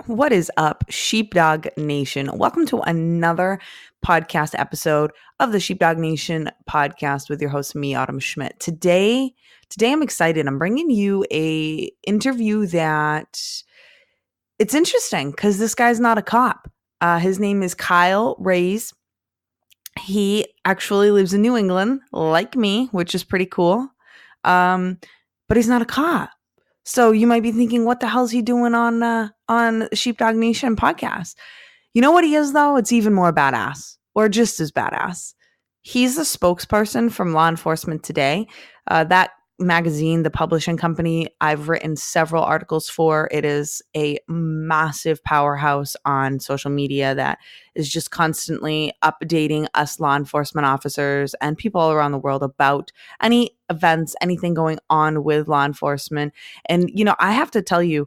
What is up, Sheepdog Nation? Welcome to another podcast episode of the Sheepdog Nation podcast with your host, me, Autumn Schmidt. Today I'm excited. I'm bringing you a interview that it's interesting because this guy's not a cop. His name is Kyle Reyes. He actually lives in New England, like me, which is pretty cool. But he's not a cop. So you might be thinking, what the hell is he doing on Sheepdog Nation podcast? You know what he is, though? It's even more badass, or just as badass. He's the spokesperson from Law Enforcement Today. That magazine, the publishing company, I've written several articles for. It is a massive powerhouse on social media that is just constantly updating us law enforcement officers and people all around the world about any events, anything going on with law enforcement. And, I have to tell you,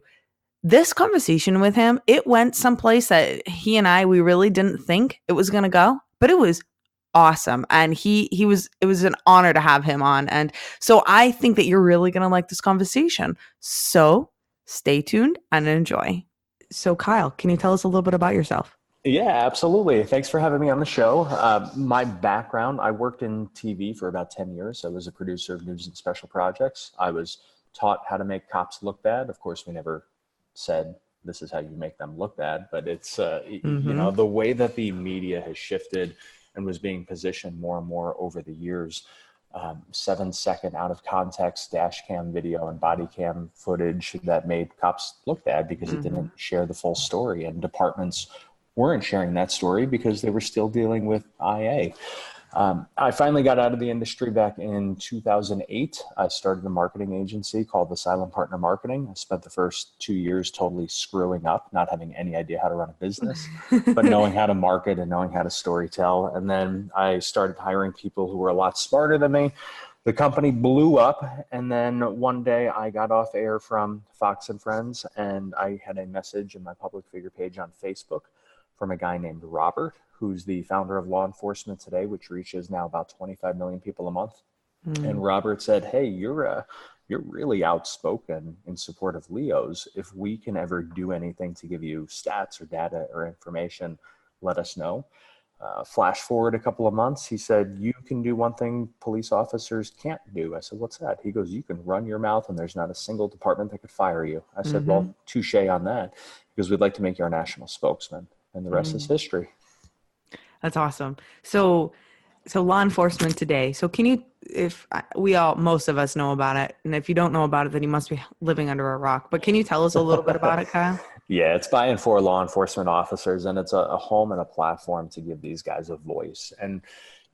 this conversation with him, it went someplace that he and we really didn't think it was going to go, but it was awesome. And it was an honor to have him on. And so I think that you're really going to like this conversation. So stay tuned and enjoy. So Kyle, can you tell us a little bit about yourself? Yeah, absolutely. Thanks for having me on the show. My background, I worked in TV for about 10 years. I was a producer of news and special projects. I was taught how to make cops look bad. Of course, we never said this is how you make them look bad, but it's, the way that the media has shifted and was being positioned more and more over the years. 7-second out of context dash cam video and body cam footage that made cops look bad because it didn't share the full story, and departments weren't sharing that story because they were still dealing with IA. I finally got out of the industry back in 2008. I started a marketing agency called the Silent Partner Marketing. I spent the first 2 years totally screwing up, not having any idea how to run a business, but knowing how to market and knowing how to storytell. And then I started hiring people who were a lot smarter than me. The company blew up, and then one day I got off air from Fox and Friends, and I had a message in my public figure page on Facebook from a guy named Robert, who's the founder of Law Enforcement Today, which reaches now about 25 million people a month. And Robert said, hey, you're really outspoken in support of Leos. If we can ever do anything to give you stats or data or information, let us know. Flash forward a couple of months, he said, you can do one thing police officers can't do. I said, what's that? He goes, you can run your mouth and there's not a single department that could fire you. I said, well, touche on that, because we'd like to make you our national spokesman. And the rest is history. That's awesome. So Law Enforcement Today. So can you, most of us know about it, and if you don't know about it, then you must be living under a rock. But can you tell us a little bit about it, Kyle? Yeah, it's by and for law enforcement officers, and it's a home and a platform to give these guys a voice. And,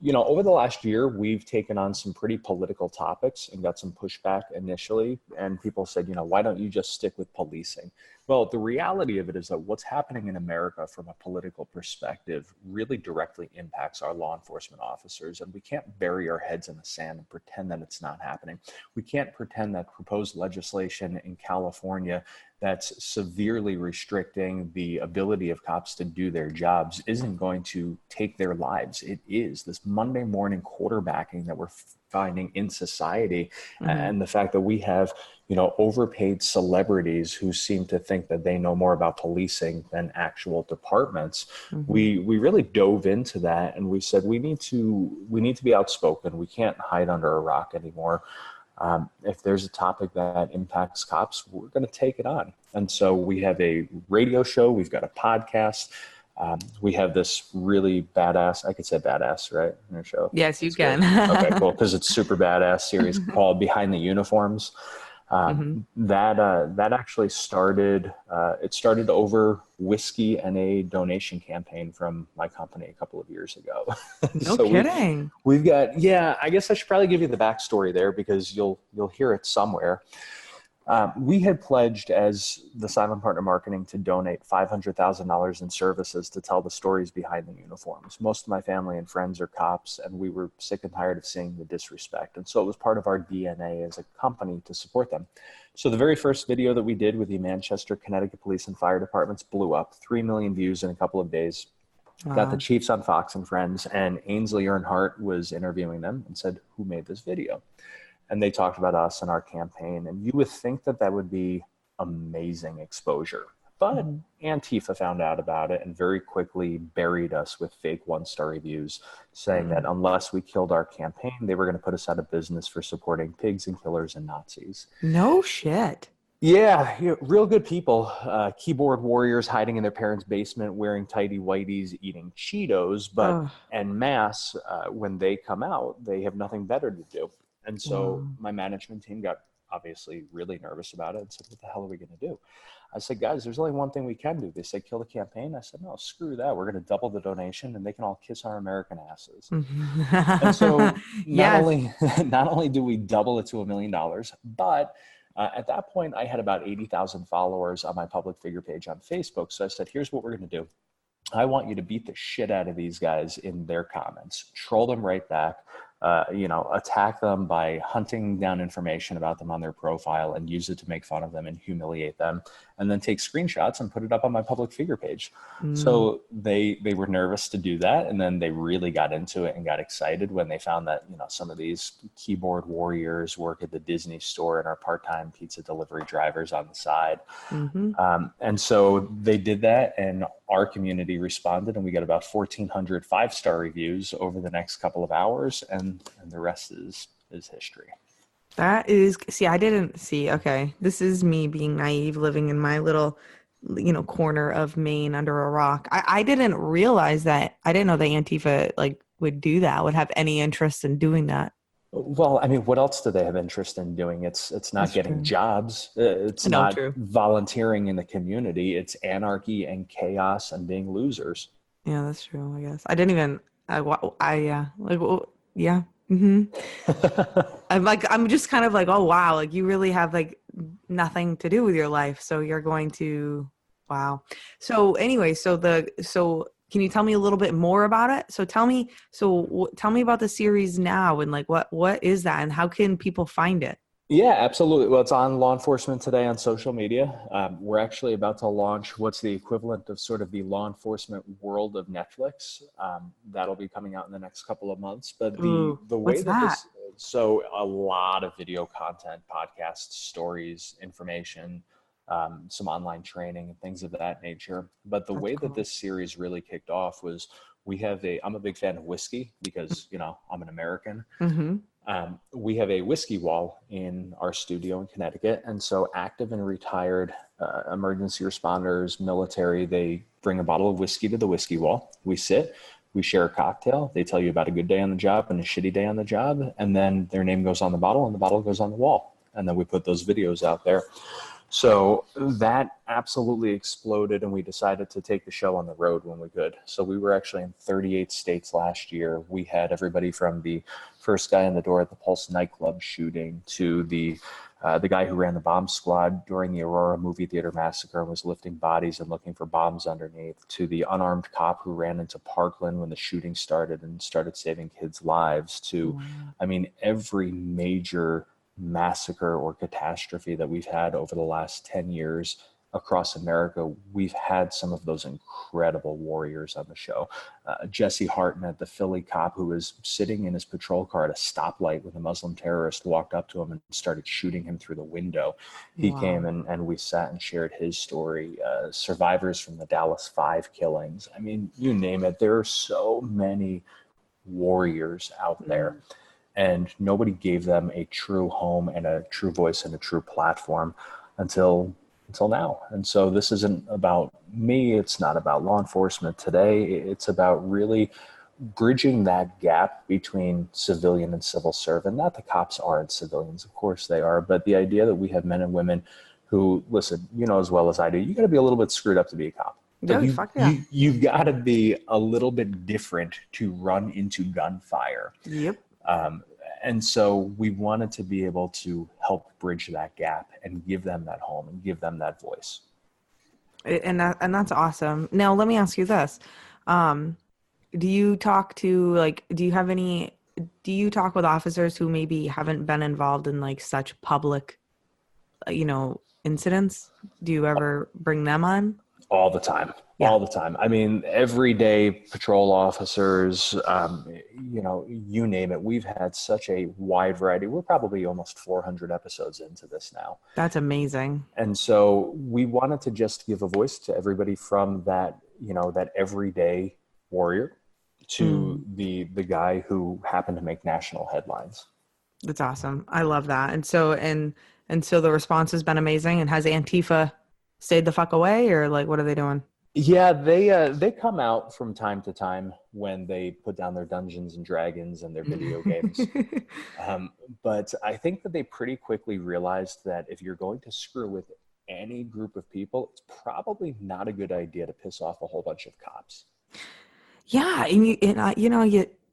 over the last year, we've taken on some pretty political topics and got some pushback initially. And people said, why don't you just stick with policing? Well, the reality of it is that what's happening in America from a political perspective really directly impacts our law enforcement officers. And we can't bury our heads in the sand and pretend that it's not happening. We can't pretend that proposed legislation in California that's severely restricting the ability of cops to do their jobs isn't going to take their lives. It is this Monday morning quarterbacking that we're finding in society, and the fact that we have, overpaid celebrities who seem to think that they know more about policing than actual departments. We really dove into that, and we said we need to be outspoken. We can't hide under a rock anymore. If there's a topic that impacts cops, we're going to take it on. And so we have a radio show. We've got a podcast. We have this really badass, I could say badass, right? In our show. Yes, you can. Okay, cool. Because it's super badass series called Behind the Uniforms. That actually started, it started over whiskey and a donation campaign from my company a couple of years ago. No kidding. We've got, I guess I should probably give you the backstory there because you'll hear it somewhere. We had pledged as the Silent Partner Marketing to donate $500,000 in services to tell the stories behind the uniforms. Most of my family and friends are cops, and we were sick and tired of seeing the disrespect. And so it was part of our DNA as a company to support them. So the very first video that we did with the Manchester, Connecticut Police and Fire Departments blew up, 3 million views in a couple of days. Wow. Got the chiefs on Fox and Friends, and Ainsley Earnhardt was interviewing them and said, who made this video? And they talked about us and our campaign. And you would think that that would be amazing exposure. But Mhm. Antifa found out about it and very quickly buried us with fake 1-star reviews saying that Mm. unless we killed our campaign, they were going to put us out of business for supporting pigs and killers and Nazis. No shit. Yeah, real good people. Keyboard warriors hiding in their parents' basement, wearing tidy whities, eating Cheetos, but Oh, en masse, when they come out, they have nothing better to do. And so wow. my management team got obviously really nervous about it and said, what the hell are we going to do? I said, guys, there's only one thing we can do. They said, kill the campaign. I said, no, screw that. We're going to double the donation and they can all kiss our American asses. And so not Yes. only not only do we double it to $1 million, but at that point I had about 80,000 followers on my public figure page on Facebook. So I said, here's what we're going to do. I want you to beat the shit out of these guys in their comments, troll them right back, attack them by hunting down information about them on their profile and use it to make fun of them and humiliate them, and then take screenshots and put it up on my public figure page. Mm. So they were nervous to do that, and then they really got into it and got excited when they found that some of these keyboard warriors work at the Disney store and are part-time pizza delivery drivers on the side. Mm-hmm. And so they did that, and our community responded, and we got about 1,400 5-star reviews over the next couple of hours, and the rest is history. That is, see, I didn't see. Okay. This is me being naive, living in my little, corner of Maine under a rock. I didn't realize that. I didn't know that Antifa would do that, would have any interest in doing that. Well, I mean, what else do they have interest in doing? It's not That's getting true. jobs. It's No, not true. volunteering in the community. It's anarchy and chaos and being losers. Yeah, that's true, I guess. I didn't even, yeah, yeah. Hmm. I'm just kind of like, oh, wow. Like you really have nothing to do with your life. So you're going to, wow. So anyway, so can you tell me a little bit more about it? So tell me about the series now and what is that and how can people find it? Yeah, absolutely. Well, it's on Law Enforcement Today on social media. We're actually about to launch what's the equivalent of sort of the law enforcement world of Netflix. That'll be coming out in the next couple of months. But Ooh, the way what's that that? so a lot of video content, podcasts, stories, information, some online training and things of that nature. But the That's way that cool. this series really kicked off was I'm a big fan of whiskey because, I'm an American. Mm-hmm. We have a whiskey wall in our studio in Connecticut. And so active and retired emergency responders, military, they bring a bottle of whiskey to the whiskey wall. We sit, we share a cocktail. They tell you about a good day on the job and a shitty day on the job. And then their name goes on the bottle and the bottle goes on the wall. And then we put those videos out there. So that absolutely exploded, and we decided to take the show on the road when we could. So we were actually in 38 states last year. We had everybody from the first guy in the door at the Pulse nightclub shooting to the guy who ran the bomb squad during the Aurora movie theater massacre and was lifting bodies and looking for bombs underneath, to the unarmed cop who ran into Parkland when the shooting started and started saving kids' lives, to, Wow. I mean, every major massacre or catastrophe that we've had over the last 10 years across America, we've had some of those incredible warriors on the show. Jesse Hartnett, the Philly cop who was sitting in his patrol car at a stoplight when a Muslim terrorist walked up to him and started shooting him through the window. He came Wow. and we sat and shared his story. Survivors from the Dallas 5 killings. I mean, you name it. There are so many warriors out there, Mm. and nobody gave them a true home and a true voice and a true platform until now. And so this isn't about me. It's not about law enforcement today. It's about really bridging that gap between civilian and civil servant. Not the cops aren't civilians, of course they are, but the idea that we have men and women who, listen, as well as I do, you got to be a little bit screwed up to be a cop. Like Yeah, fuck yeah. you've got to be a little bit different to run into gunfire. Yep. And so we wanted to be able to help bridge that gap and give them that home and give them that voice. And that's awesome. Now, let me ask you this. Um, do you talk to do you talk with officers who maybe haven't been involved in such public, incidents? Do you ever bring them on? All the time. Yeah. All the time. I mean, everyday patrol officers, you name it. We've had such a wide variety. We're probably almost 400 episodes into this now. That's amazing. And so we wanted to just give a voice to everybody from that, that everyday warrior to the guy who happened to make national headlines. That's awesome. I love that. And so the response has been amazing. And has Antifa stayed the fuck away, or like, what are they doing? Yeah, they come out from time to time when they put down their Dungeons and Dragons and their video games. But I think that they pretty quickly realized that if you're going to screw with any group of people, it's probably not a good idea to piss off a whole bunch of cops. Yeah, you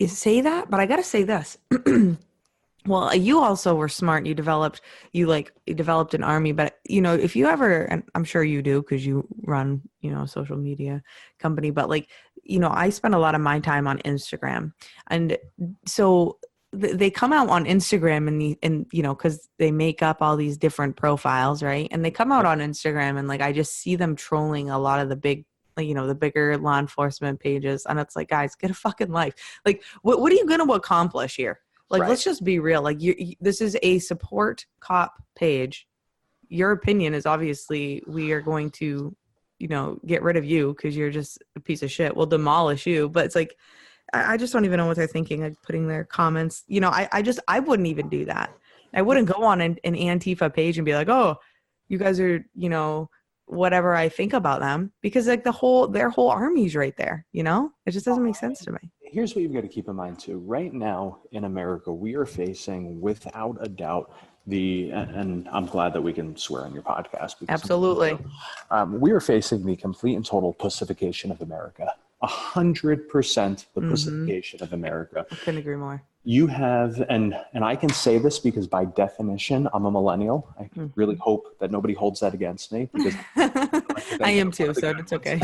say that, but I gotta say this. Well, you also were smart. You developed an army, but if you ever, and I'm sure you do because you run, a social media company, but I spend a lot of my time on Instagram, and so they come out on Instagram and because they make up all these different profiles, right? And they come out on Instagram and I just see them trolling a lot of the big, the bigger law enforcement pages, and it's like, guys, get a fucking life. What are you going to accomplish here? Right. Let's just be real. This is a support cop page. Your opinion is obviously we are going to, get rid of you because you're just a piece of shit. We'll demolish you. But it's like, I just don't even know what they're thinking, putting their comments. I wouldn't even do that. I wouldn't go on an Antifa page and be like, oh, you guys are, whatever I think about them, because their whole army's right there. It just doesn't make sense to me. Here's what you've got to keep in mind too. Right now in America, we are facing, without a doubt, and I'm glad that we can swear on your podcast. Absolutely. We are facing the complete and total pussification of America. 100% the pussification of America. I couldn't agree more. You have, and I can say this because by definition, I'm a millennial. I really hope that nobody holds that against me, because I am too, so it's okay.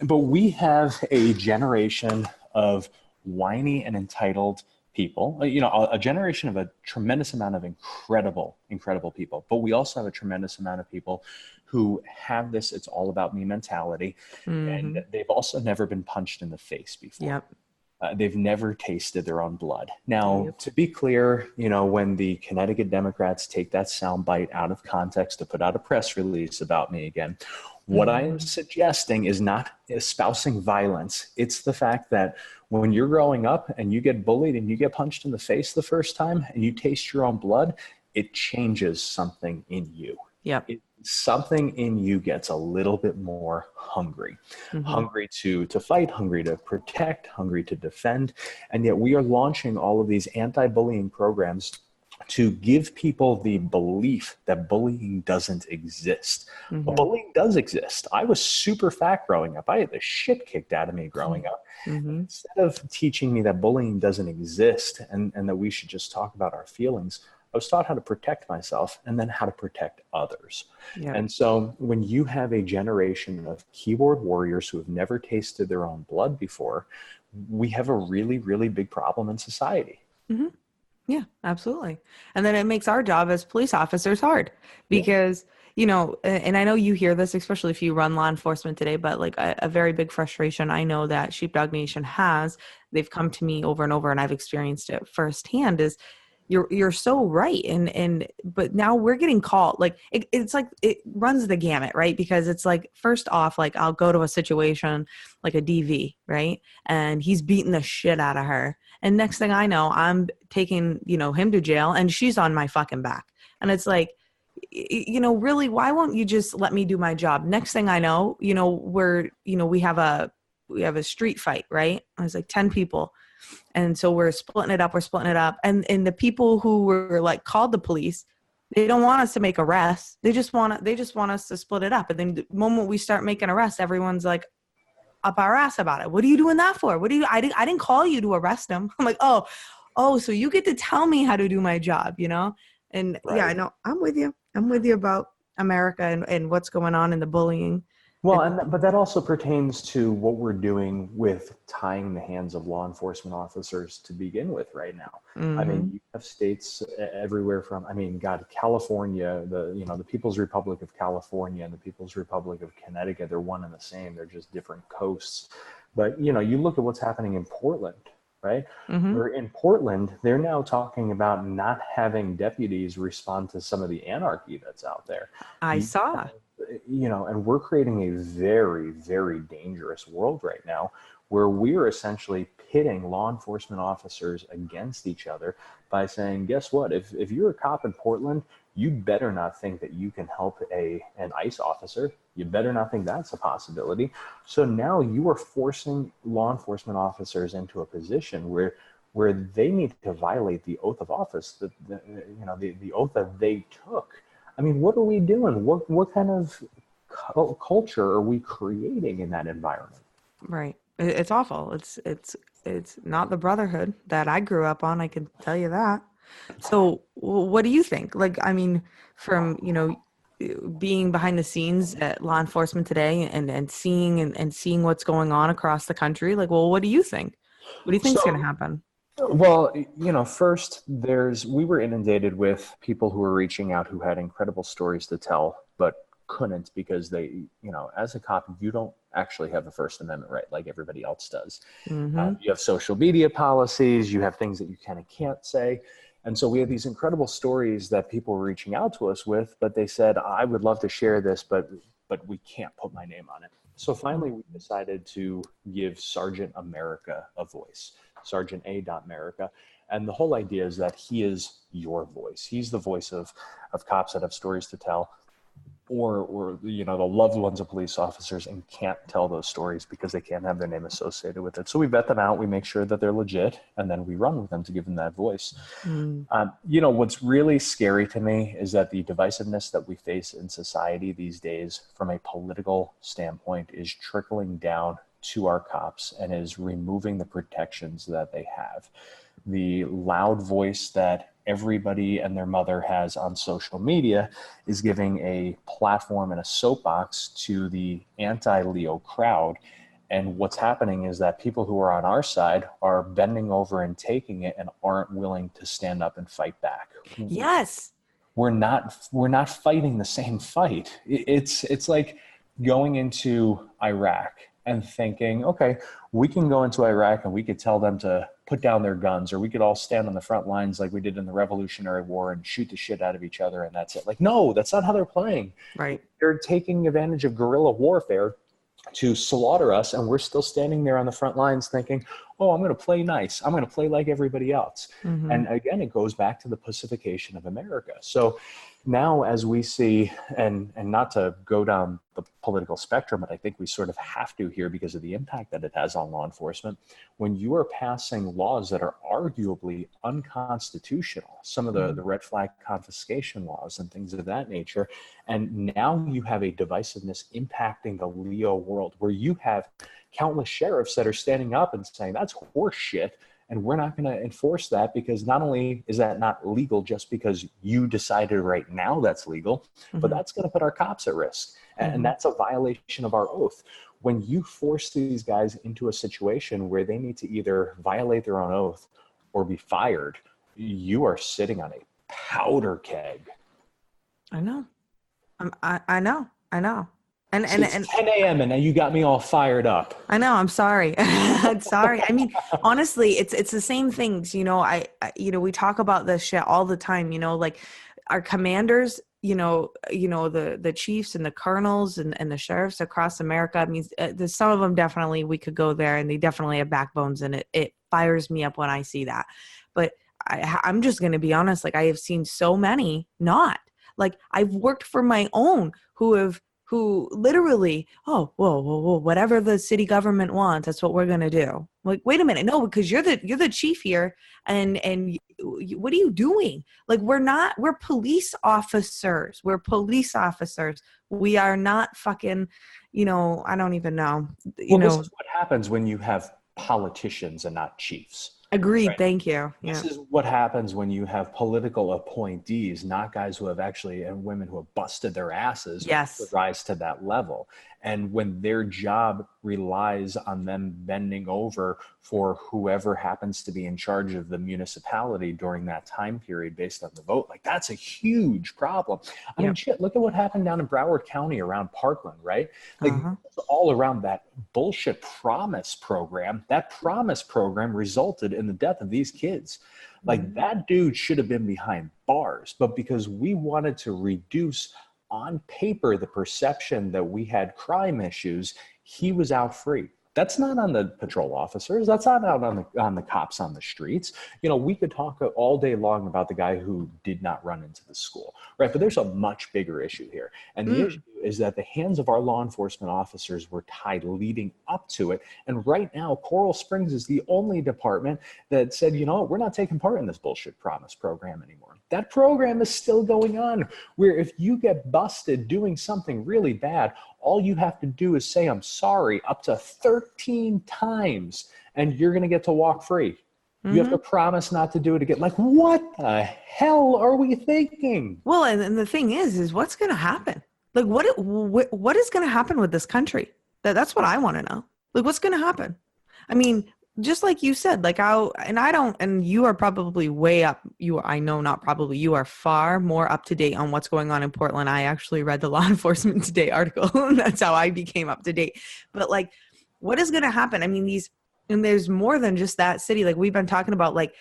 But we have a generation of whiny and entitled people, a generation of a tremendous amount of incredible people. But we also have a tremendous amount of people who have this "it's all about me" mentality. And they've also never been punched in the face before. Yep. They've never tasted their own blood. Now, to be clear, when the Connecticut Democrats take that soundbite out of context to put out a press release about me again, what I am suggesting is not espousing violence. It's the fact that when you're growing up and you get bullied and you get punched in the face the first time and you taste your own blood, it changes something in you. Yep. Something in you gets a little bit more hungry, hungry to fight, hungry to protect, hungry to defend. And yet we are launching all of these anti-bullying programs to give people the belief that bullying doesn't exist. But bullying does exist. I was super fat growing up. I had the shit kicked out of me growing up. Instead of teaching me that bullying doesn't exist and that we should just talk about our feelings, I was taught how to protect myself and then how to protect others. Yep. And so when you have a generation of keyboard warriors who have never tasted their own blood before, we have a really, really big problem in society. Yeah, absolutely. And then it makes our job as police officers hard because, and I know you hear this, especially if you run law enforcement today, but a very big frustration I know that Sheepdog Nation has, they've come to me over and over and I've experienced it firsthand, is you're so right. But now we're getting called, it's like it runs the gamut, right? Because it's first off, I'll go to a situation like a DV, right? And he's beating the shit out of her. And next thing I know, I'm taking, him to jail and she's on my fucking back. And it's really, why won't you just let me do my job? Next thing I know, we have a street fight, right? I was 10 people. And so we're splitting it up. And the people who were called the police, they don't want us to make arrests. They just want us to split it up. And then the moment we start making arrests, everyone's up our ass about it. What are you doing that for? I didn't call you to arrest him. I'm oh, so you get to tell me how to do my job, And right. Yeah, I know. I'm with you about America and what's going on in the bullying. Well, but that also pertains to what we're doing with tying the hands of law enforcement officers to begin with right now. I mean, Mm-hmm. you have states everywhere from, I mean, God, California, the People's Republic of California and the People's Republic of Connecticut, they're one and the same. They're just different coasts. But, you look at what's happening in Portland, right? Mm-hmm. Where in Portland, they're now talking about not having deputies respond to some of the anarchy that's out there. I You saw. and we're creating a very, very dangerous world right now where we're essentially pitting law enforcement officers against each other by saying, guess what? If you're a cop in Portland, you better not think that you can help an ICE officer. You better not think that's a possibility. So now you are forcing law enforcement officers into a position where they need to violate the oath of office, the oath that they took. I mean, what are we doing? What kind of culture are we creating in that environment? Right. It's awful. It's not the brotherhood that I grew up on. I can tell you that. So, what do you think? Like, I mean, from, being behind the scenes at law enforcement today and seeing and seeing what's going on across the country, like, well, what do you think? What do you think is going to So, happen? well, first we were inundated with people who were reaching out who had incredible stories to tell, but couldn't because as a cop, you don't actually have a First Amendment right like everybody else does. Mm-hmm. You have social media policies, you have things that you kind of can't say. And so we had these incredible stories that people were reaching out to us with, but they said, I would love to share this, but we can't put my name on it. So finally, we decided to give Sergeant America a voice, Sergeant A. America. And the whole idea is that he is your voice. He's the voice of cops that have stories to tell, or the loved ones of police officers and can't tell those stories because they can't have their name associated with it. So we vet them out, we make sure that they're legit, and then we run with them to give them that voice. Mm. What's really scary to me is that the divisiveness that we face in society these days from a political standpoint is trickling down to our cops and is removing the protections that they have. The loud voice that everybody and their mother has on social media is giving a platform and a soapbox to the anti-Leo crowd. And what's happening is that people who are on our side are bending over and taking it and aren't willing to stand up and fight back. Yes. We're not fighting the same fight. It's like going into Iraq and thinking, okay, we can go into Iraq and we could tell them to put down their guns, or we could all stand on the front lines like we did in the Revolutionary War and shoot the shit out of each other, and that's it. Like, no, that's not how they're playing. Right. They're taking advantage of guerrilla warfare to slaughter us, and we're still standing there on the front lines thinking, oh, I'm going to play nice. I'm going to play like everybody else. Mm-hmm. And again, it goes back to the pacification of America. So now as we see, and not to go down the political spectrum, but I think we sort of have to here because of the impact that it has on law enforcement, when you are passing laws that are arguably unconstitutional, some of the red flag confiscation laws and things of that nature, and now you have a divisiveness impacting the Leo world where you have countless sheriffs that are standing up and saying that's horse shit, and we're not going to enforce that because not only is that not legal just because you decided right now that's legal, but that's going to put our cops at risk. And that's a violation of our oath. When you force these guys into a situation where they need to either violate their own oath or be fired, you are sitting on a powder keg. I know. I know. And It's 10 a.m. and now you got me all fired up. I know. I'm sorry. I'm sorry. I mean, honestly, it's the same things. We talk about this shit all the time. Like our commanders. The chiefs and the colonels and the sheriffs across America. I mean, there's some of them definitely we could go there, and they definitely have backbones, and it fires me up when I see that. But I'm just going to be honest. Like I have seen so many not. Like I've worked for my own who literally, oh, whoa, whatever the city government wants, that's what we're going to do. Like, wait a minute. No, because you're the chief here. And what are you doing? Like, we're police officers. We're police officers. We are not fucking, I don't even know. This is what happens when you have politicians and not chiefs. Agreed. Thank you. This Yeah. is what happens when you have political appointees, not guys who have actually, and women who have busted their asses to Yes. rise to that level. And when their job relies on them bending over for whoever happens to be in charge of the municipality during that time period based on the vote, like that's a huge problem. I mean, Yep. shit, look at what happened down in Broward County around Parkland, right? Like Uh-huh. all around that bullshit promise program. That promise program resulted in the death of these kids. Like Mhm. that dude should have been behind bars, but because we wanted to reduce on paper the perception that we had crime issues, he was out free. That's not on the patrol officers. That's not out on the cops on the streets. You know, we could talk all day long about the guy who did not run into the school, right? But there's a much bigger issue here. And the issue Mm. is that the hands of our law enforcement officers were tied leading up to it. And right now, Coral Springs is the only department that said, you know what, we're not taking part in this bullshit promise program anymore. That program is still going on, where if you get busted doing something really bad, all you have to do is say, I'm sorry, up to 13 times, and you're going to get to walk free. You have to Mhm. promise not to do it again. Like, what the hell are we thinking? Well, and the thing is what's going to happen? Like, what is going to happen with this country? That's what I want to know. Like, what's going to happen? I mean, just like you said, like I don't, and you are probably way up. I know, not probably, you are far more up to date on what's going on in Portland. I actually read the Law Enforcement Today article, and that's how I became up to date. But like, what is going to happen? I mean, and there's more than just that city. Like we've been talking about, like,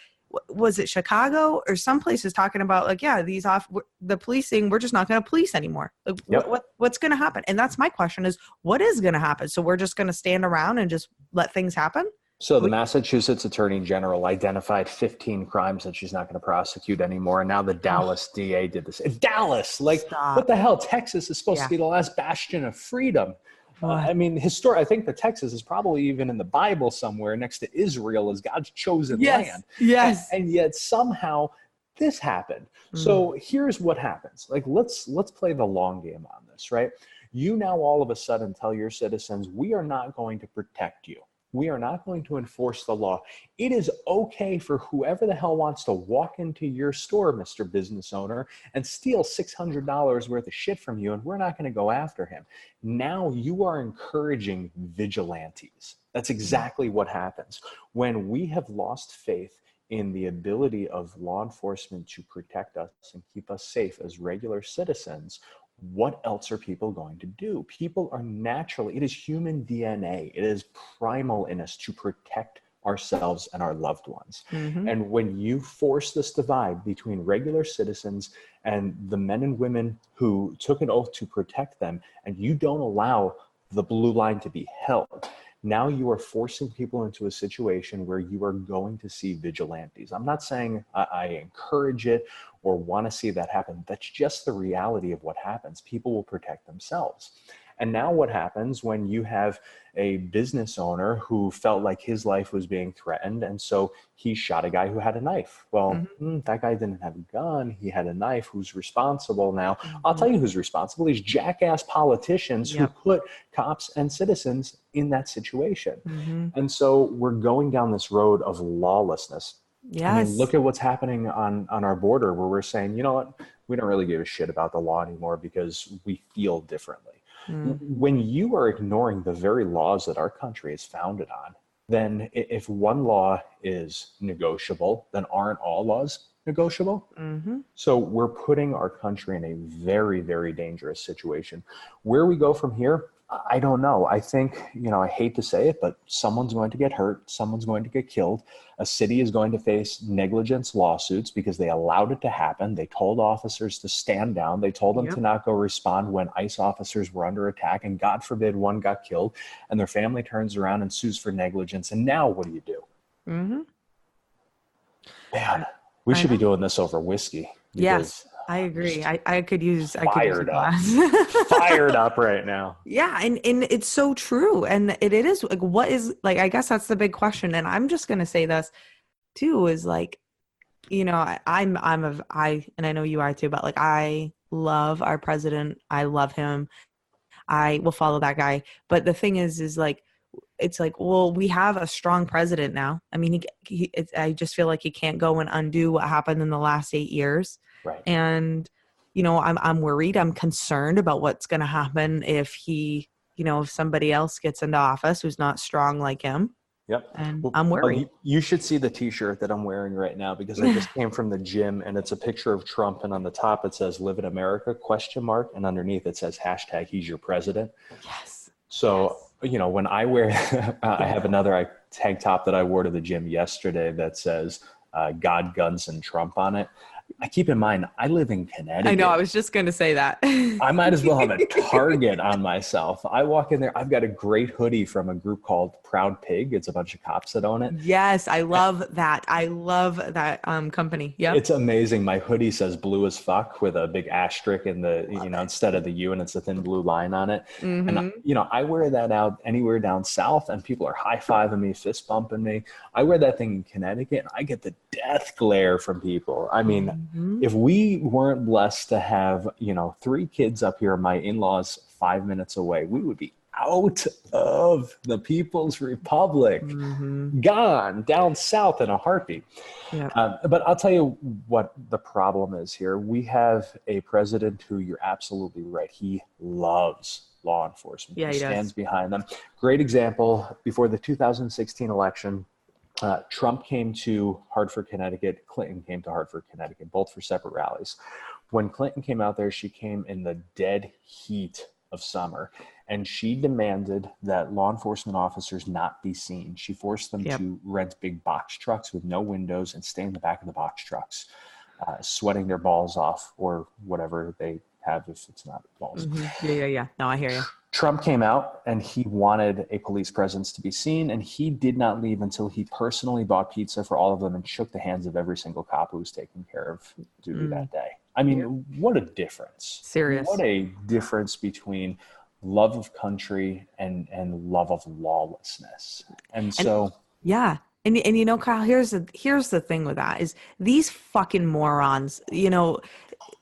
was it Chicago or some places talking about, like, yeah, the policing, we're just not going to police anymore. Like, Yep. what's going to happen? And that's my question, is what is going to happen? So we're just going to stand around and just let things happen? So the Massachusetts Attorney General identified 15 crimes that she's not going to prosecute anymore. And now the Oh, Dallas DA did this. Dallas, like, what stop. the hell? Texas is supposed to Yeah. be the last bastion of freedom. What? I mean, I think that Texas is probably even in the Bible somewhere next to Israel as God's chosen Yes. land. Yes. And yet somehow this happened. Mm. So here's what happens. Like, let's play the long game on this, right? You now all of a sudden tell your citizens, we are not going to protect you. We are not going to enforce the law. It is okay for whoever the hell wants to walk into your store, Mr. Business Owner, and steal $600 worth of shit from you, and we're not going to go after him. Now you are encouraging vigilantes. That's exactly what happens. When we have lost faith in the ability of law enforcement to protect us and keep us safe as regular citizens, what else are people going to do? People are naturally, it is human DNA, it is primal in us to protect ourselves and our loved ones. Mm-hmm. And when you force this divide between regular citizens and the men and women who took an oath to protect them, and you don't allow the blue line to be held, now you are forcing people into a situation where you are going to see vigilantes. I'm not saying I encourage it or want to see that happen. That's just the reality of what happens. People will protect themselves. And now what happens when you have a business owner who felt like his life was being threatened, and so he shot a guy who had a knife? Well, that guy didn't have a gun. He had a knife. Who's responsible now? I'll Mm-hmm. tell you who's responsible. These jackass politicians who Yep. put cops and citizens in that situation. Mm-hmm. And so we're going down this road of lawlessness. I mean, Yes. look at what's happening on our border, where we're saying, you know what, we don't really give a shit about the law anymore because we feel differently. Mm. When you are ignoring the very laws that our country is founded on, then if one law is negotiable, then aren't all laws negotiable? Mm-hmm. So we're putting our country in a very, very dangerous situation. Where we go from here, I don't know. I think, I hate to say it, but someone's going to get hurt. Someone's going to get killed. A city is going to face negligence lawsuits because they allowed it to happen. They told officers to stand down. They told them to Yep. not go respond when ICE officers were under attack. And God forbid one got killed, and their family turns around and sues for negligence. And now what do you do? Mm-hmm. Man, we I should be know. doing this over whiskey Yes, because I I'm agree. just I could use a fired up. glass. Fired up right now. Yeah, and it's so true. And it is like, what is, like, I guess that's the big question. And I'm just gonna say this too, is like, and I know you are too, but like, I love our president. I love him. I will follow that guy. But the thing is like, it's like, well, we have a strong president now. I mean, I just feel like he can't go and undo what happened in the last 8 years. Right. And, I'm worried. I'm concerned about what's going to happen if if somebody else gets into office who's not strong like him. Yep. And Well, I'm worried. you should see the t-shirt that I'm wearing right now, because I just came from the gym, and it's a picture of Trump, and on the top it says "Live in America?" ? And underneath it says #He's your president. Yes. So, when I wear, I have another tank top that I wore to the gym yesterday that says God, Guns, and Trump on it. I keep in mind, I live in Connecticut. I know. I was just going to say that. I might as well have a target on myself. I walk in there. I've got a great hoodie from a group called Proud Pig. It's a bunch of cops that own it. Yes, I love that. I love that company. Yeah, it's amazing. My hoodie says "blue as fuck" with a big asterisk in the instead of the U, and it's a thin blue line on it. Mm-hmm. And I wear that out anywhere down south, and people are high-fiving me, fist bumping me. I wear that thing in Connecticut, and I get the death glare from people. I mean, if we weren't blessed to have 3 kids up here, my in-laws 5 minutes away, we would be out of the People's Republic, gone down south in a heartbeat. Yeah. But I'll tell you what the problem is here. We have a president who, you're absolutely right, he loves law enforcement. Yeah, he stands behind them. Great example, before the 2016 election, Trump came to Hartford, Connecticut. Clinton came to Hartford, Connecticut, both for separate rallies. When Clinton came out there, she came in the dead heat of summer, and she demanded that law enforcement officers not be seen. She forced them to rent big box trucks with no windows and stay in the back of the box trucks, sweating their balls off, or whatever they have if it's not balls. Yeah. No, I hear you. Trump came out and he wanted a police presence to be seen, and he did not leave until he personally bought pizza for all of them and shook the hands of every single cop who was taking care of duty that day. I mean, what a difference. Serious. What a difference between love of country and love of lawlessness. And so... Yeah. And Kyle, here's the thing with that is these fucking morons,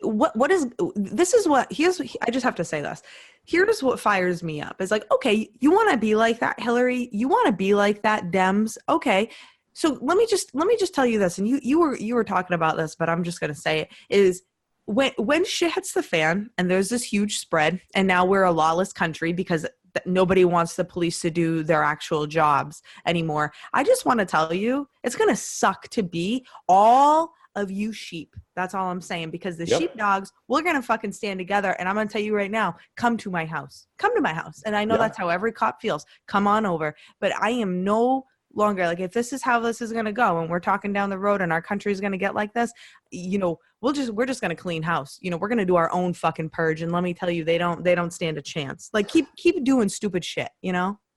what is, this is what, I just have to say this. Here's what fires me up. It's like, okay, you want to be like that, Hillary? You want to be like that, Dems? Okay. So let me just tell you this. And you were talking about this, but I'm just going to say it is when shit hits the fan and there's this huge spread, and now we're a lawless country because nobody wants the police to do their actual jobs anymore. I just want to tell you, it's going to suck to be all of you sheep. That's all I'm saying, because the sheepdogs, we're going to fucking stand together. And I'm going to tell you right now, come to my house. Come to my house. And I know that's how every cop feels. Come on over. But I am no longer, like, if this is how this is going to go and we're talking down the road and our country is going to get like this, we're just going to clean house. We're going to do our own fucking purge. And let me tell you, they don't stand a chance. Like, keep doing stupid shit,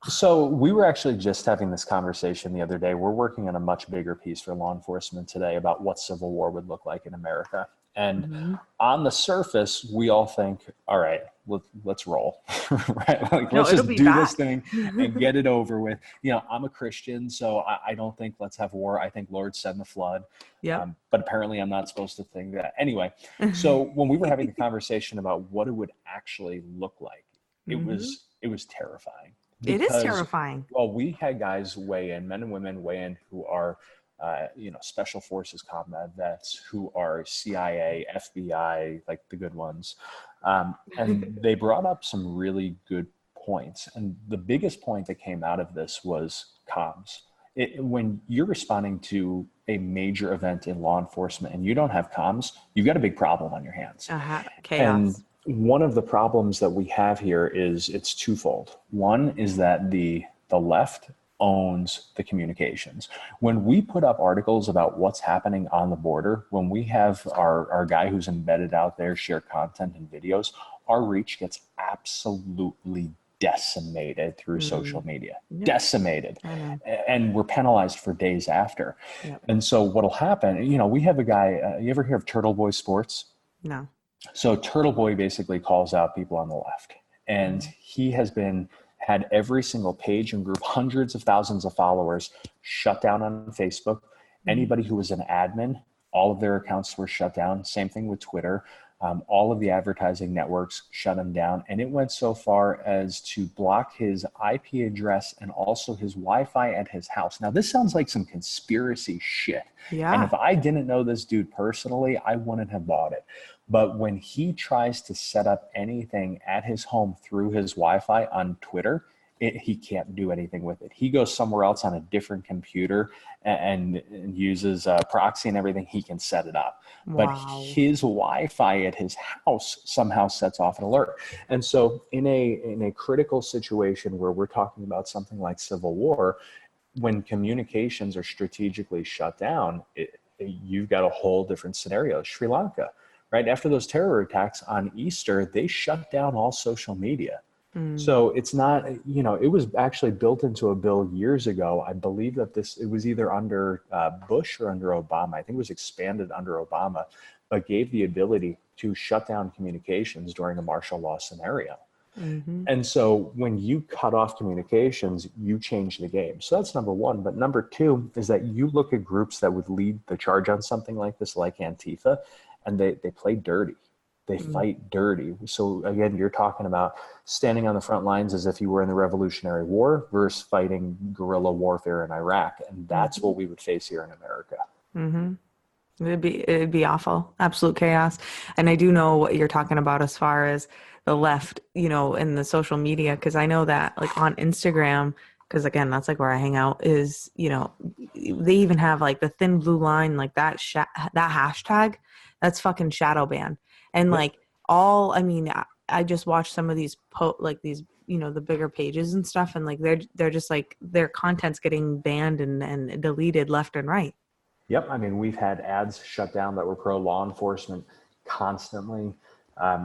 So we were actually just having this conversation the other day. We're working on a much bigger piece for law enforcement today about what civil war would look like in America. And on the surface, we all think, all right, let's roll, right? Like, let's just do this thing and get it over with. I'm a Christian, so I don't think let's have war. I think Lord send the flood. Yeah. But apparently I'm not supposed to think that. Anyway, so when we were having the conversation about what it would actually look like, it was terrifying. It is terrifying. Well, we had guys weigh in, men and women weigh in, who are, special forces combat vets, who are CIA, FBI, like the good ones. And they brought up some really good points. And the biggest point that came out of this was comms. When you're responding to a major event in law enforcement and you don't have comms, you've got a big problem on your hands. Chaos. And one of the problems that we have here is it's twofold. One is that the left owns the communications. When we put up articles about what's happening on the border, when we have our guy who's embedded out there share content and videos, our reach gets absolutely decimated through social media. Decimated. And we're penalized for days after. And so what'll happen, we have a guy, you ever hear of Turtle Boy Sports? No. So Turtle Boy basically calls out people on the left, and he has had every single page and group, hundreds of thousands of followers, shut down on Facebook. Anybody who was an admin, all of their accounts were shut down. Same thing with Twitter. All of the advertising networks shut him down. And it went so far as to block his IP address and also his Wi-Fi at his house. Now, this sounds like some conspiracy shit. And Yeah. if I didn't know this dude personally, I wouldn't have bought it. But when he tries to set up anything at his home through his Wi-Fi on Twitter, he can't do anything with it. He goes somewhere else on a different computer and uses proxy and everything. He can set it up. But Wow. his Wi-Fi at his house somehow sets off an alert. And so in a critical situation where we're talking about something like civil war, when communications are strategically shut down, you've got a whole different scenario. Sri Lanka, right? After those terror attacks on Easter, they shut down all social media. Mm. So it's not, it was actually built into a bill years ago. I believe that it was either under Bush or under Obama. I think it was expanded under Obama, but gave the ability to shut down communications during a martial law scenario. Mm-hmm. And so when you cut off communications, you change the game. So that's number one. But number two is that you look at groups that would lead the charge on something like this, like Antifa, and they play dirty. They fight dirty. So again, you're talking about standing on the front lines as if you were in the Revolutionary War versus fighting guerrilla warfare in Iraq. And that's what we would face here in America. Mm-hmm. It'd be awful. Absolute chaos. And I do know what you're talking about as far as the left, in the social media, because I know that like on Instagram, because again, that's like where I hang out, is, they even have like the thin blue line, like that hashtag, that's fucking shadow ban. And Yep. like I just watched some of these like these, the bigger pages and stuff, and like they're just like their content's getting banned and deleted left and right. Yep. I mean, we've had ads shut down that were pro law enforcement constantly.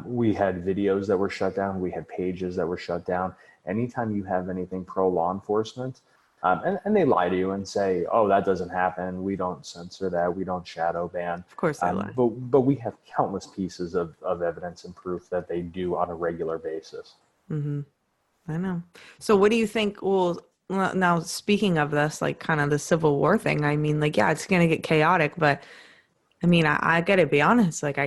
We had videos that were shut down. We had pages that were shut down. Anytime you have anything pro law enforcement, and they lie to you and say, oh, that doesn't happen. We don't censor that. We don't shadow ban. Of course they lie. But we have countless pieces of evidence and proof that they do on a regular basis. Mm-hmm. I know. So what do you think? Well, now speaking of this, like kind of the Civil War thing, I mean, like, yeah, it's going to get chaotic, but I mean, I got to be honest, like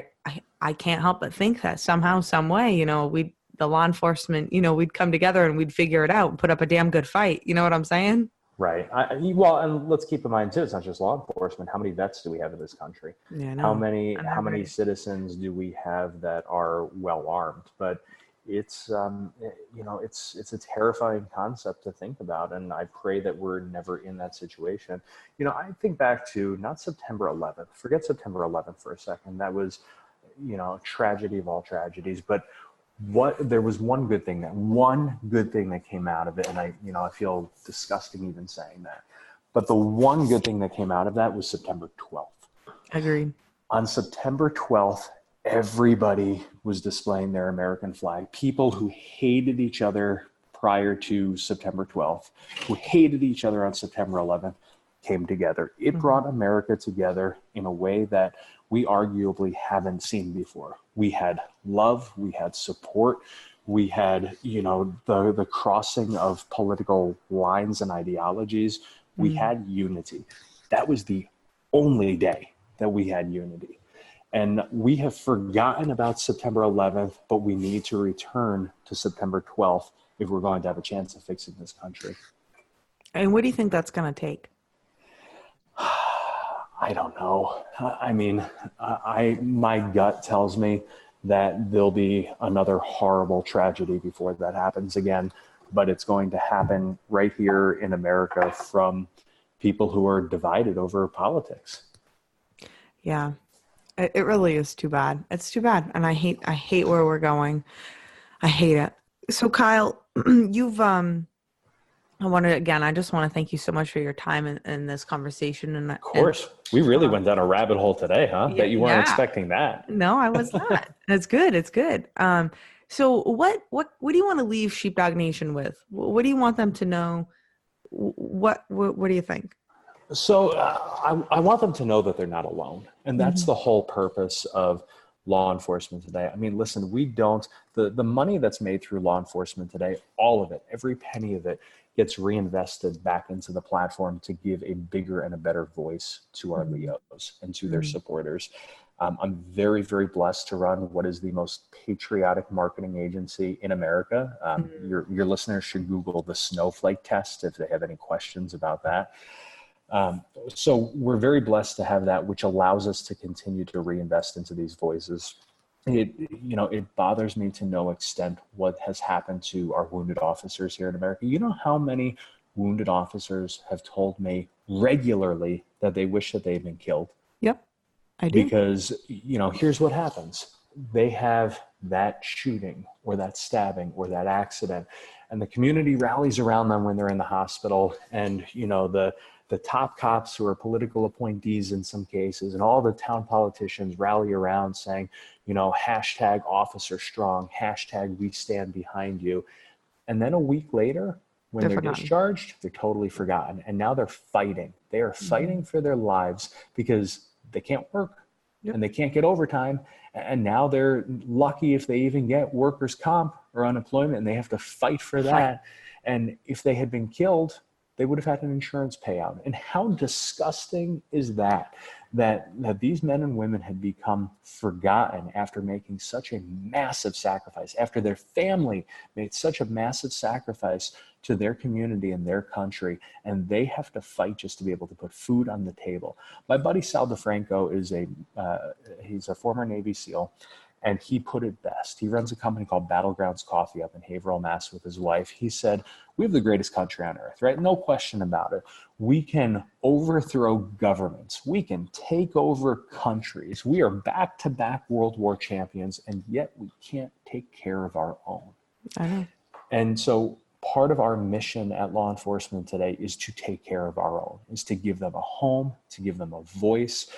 I can't help but think that somehow, some way, the law enforcement, we'd come together and we'd figure it out and put up a damn good fight. You know what I'm saying? Right. Well, and let's keep in mind too, it's not just law enforcement. How many vets do we have in this country? Yeah, I know. How many citizens do we have that are well armed? But it's it's a terrifying concept to think about, and I pray that we're never in that situation. I think back to not September 11th. Forget September 11th for a second. That was, a tragedy of all tragedies. But there was one good thing that came out of it, and I feel disgusting even saying that. But the one good thing that came out of that was September 12th. Agreed. On September 12th, everybody was displaying their American flag. People who hated each other prior to September 12th, who hated each other on September 11th, came together. It brought America together in a way that we arguably haven't seen before. We had love, we had support, we had, the crossing of political lines and ideologies. We had unity. That was the only day that we had unity. And we have forgotten about September 11th, but we need to return to September 12th if we're going to have a chance of fixing this country. And what do you think that's going to take? I don't know. I mean, my gut tells me that there'll be another horrible tragedy before that happens again, but it's going to happen right here in America from people who are divided over politics. Yeah. It really is too bad. It's too bad. And I hate where we're going. I hate it. So Kyle, I just want to thank you so much for your time in this conversation. And of course, we really went down a rabbit hole today, huh? Bet you weren't expecting that. No, I was not. It's good. It's good. So what do you want to leave Sheepdog Nation with? What do you want them to know? What do you think? So I want them to know that they're not alone. And that's the whole purpose of law enforcement today. I mean, listen, the money that's made through law enforcement today, all of it, every penny of it gets reinvested back into the platform to give a bigger and a better voice to our Leos and to their supporters. I'm very, very blessed to run what is the most patriotic marketing agency in America. Your listeners should Google the snowflake test if they have any questions about that. So we're very blessed to have that, which allows us to continue to reinvest into these voices. It bothers me to no extent what has happened to our wounded officers here in America. You know how many wounded officers have told me regularly that they wish that they'd been killed? Yep, I do. Because, here's what happens. They have that shooting or that stabbing or that accident, and the community rallies around them when they're in the hospital. And, the top cops who are political appointees in some cases and all the town politicians rally around saying, hashtag officer strong, hashtag we stand behind you. And then a week later, when they're discharged, they're totally forgotten. And now they're fighting. They are fighting for their lives because they can't work and they can't get overtime. And now they're lucky if they even get workers' comp or unemployment, and they have to fight for that. And if they had been killed, they would have had an insurance payout. And how disgusting is that these men and women had become forgotten after making such a massive sacrifice, after their family made such a massive sacrifice to their community and their country, and they have to fight just to be able to put food on the table. My buddy Sal DeFranco he's a former Navy SEAL, and he put it best. He runs a company called Battlegrounds Coffee up in Haverhill, Mass. with his wife. He said, we have the greatest country on earth, right? No question about it. We can overthrow governments. We can take over countries. We are back-to-back World War champions, and yet we can't take care of our own. I know. And so part of our mission at law enforcement today is to take care of our own, is to give them a home, to give them a voice.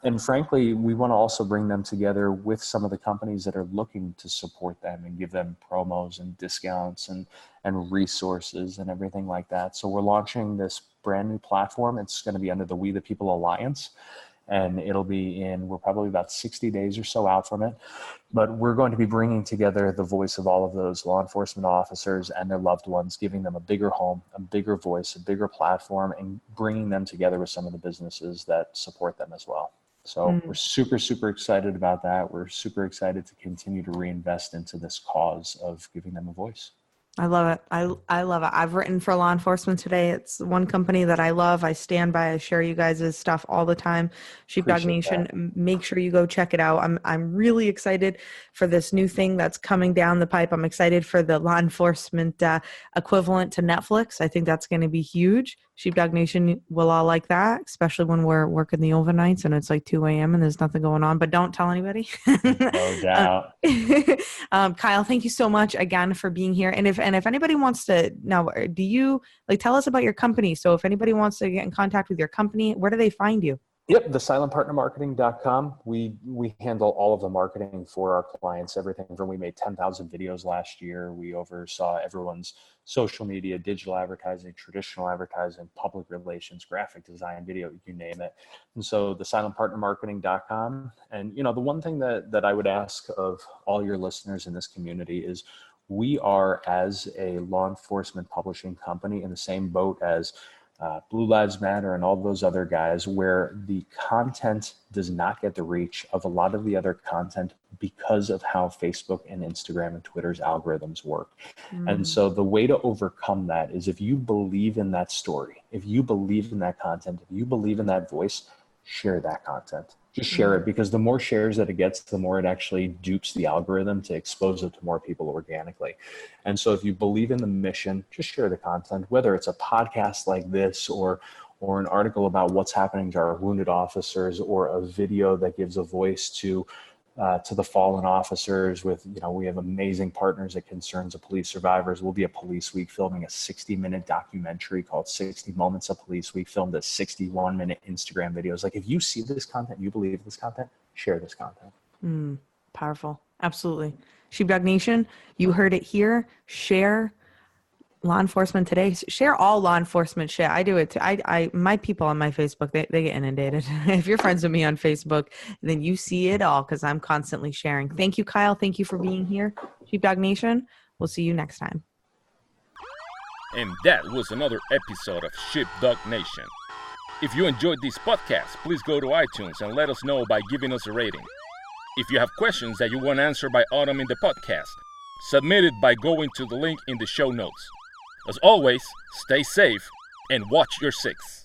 And frankly, we want to also bring them together with some of the companies that are looking to support them and give them promos and discounts and resources and everything like that. So we're launching this brand new platform. It's going to be under the We the People Alliance. And we're probably about 60 days or so out from it. But we're going to be bringing together the voice of all of those law enforcement officers and their loved ones, giving them a bigger home, a bigger voice, a bigger platform, and bringing them together with some of the businesses that support them as well. So we're super, super excited about that. We're super excited to continue to reinvest into this cause of giving them a voice. I love it. I love it. I've written for law enforcement today. It's one company that I love. I stand by. I share you guys' stuff all the time. Sheepdog Nation. Make sure you go check it out. I'm really excited for this new thing that's coming down the pipe. I'm excited for the law enforcement equivalent to Netflix. I think that's going to be huge. Sheepdog Nation will all like that, especially when we're working the overnights and it's like 2 a.m. and there's nothing going on, but don't tell anybody. No doubt. Kyle, thank you so much again for being here. And if anybody wants to now, do you tell us about your company? So if anybody wants to get in contact with your company, where do they find you? Yep, thesilentpartnermarketing.com. We handle all of the marketing for our clients, everything from we made 10,000 videos last year. We oversaw everyone's social media, digital advertising, traditional advertising, public relations, graphic design, video, you name it. And so thesilentpartnermarketing.com. And, the one thing that I would ask of all your listeners in this community is we are, as a law enforcement publishing company, in the same boat as Blue Lives Matter and all those other guys, where the content does not get the reach of a lot of the other content because of how Facebook and Instagram and Twitter's algorithms work. And so the way to overcome that is, if you believe in that story, if you believe in that content, if you believe in that voice, share that content. Just share it, because the more shares that it gets, the more it actually dupes the algorithm to expose it to more people organically. And so if you believe in the mission, just share the content, whether it's a podcast like this or an article about what's happening to our wounded officers, or a video that gives a voice to the fallen officers. We have amazing partners at Concerns of Police Survivors. We'll be at Police Week filming a 60-minute documentary called 60 Moments of Police. We filmed a 61-minute Instagram videos. If you see this content, you believe this content, share this content. Powerful. Absolutely. Sheepdog Nation, you heard it here. Share law enforcement today. Share all law enforcement shit. I do it too. My people on my Facebook, they get inundated. If you're friends with me on Facebook, then you see it all, because I'm constantly sharing. Thank you, Kyle. Thank you for being here. Sheepdog Nation, we'll see you next time. And that was another episode of Sheepdog Nation. If you enjoyed this podcast, please go to iTunes and let us know by giving us a rating. If you have questions that you want answered by Autumn in the podcast, submit it by going to the link in the show notes. As always, stay safe and watch your six.